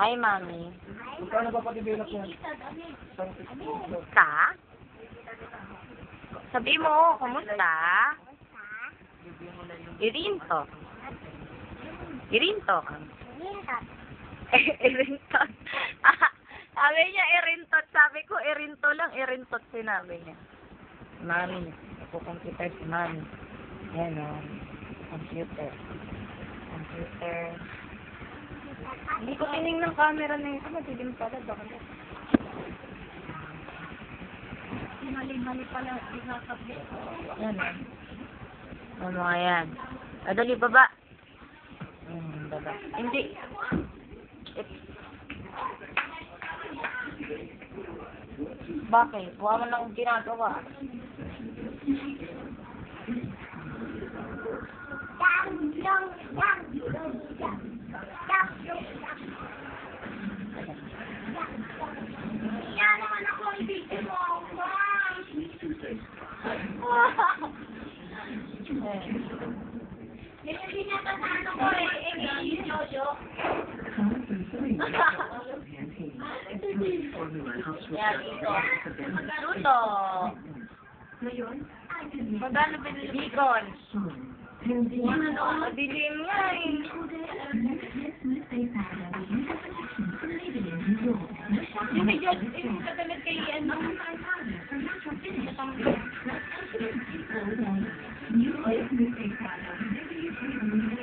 Hi, Mami. Magkano ba pag-develop yan? Ka? Sabi mo, kumusta? Irinto. Irinto. Irintot. Sabi niya, irintot. Sabi ko, irinto lang. Irintot sinabi niya. Mami. Ako computer si Mami. Yan o. Computer. Computer. Hindi ko tinignan ng camera na ito. Matilim pala. Baka na. Mali-mali pala. Yan o. Ano mga yan? Dali, baba. Baba. Hindi. Bakit? Wala mo lang ginagawa. Yan naman ako ang video mo. Ganyan din yata sa ano ko eh. Jojo. Yan, dito. Luto. Magkano binili? Bicon. Madilim nga eh. Hindi kagalit kay ano. New Life Mistake Product.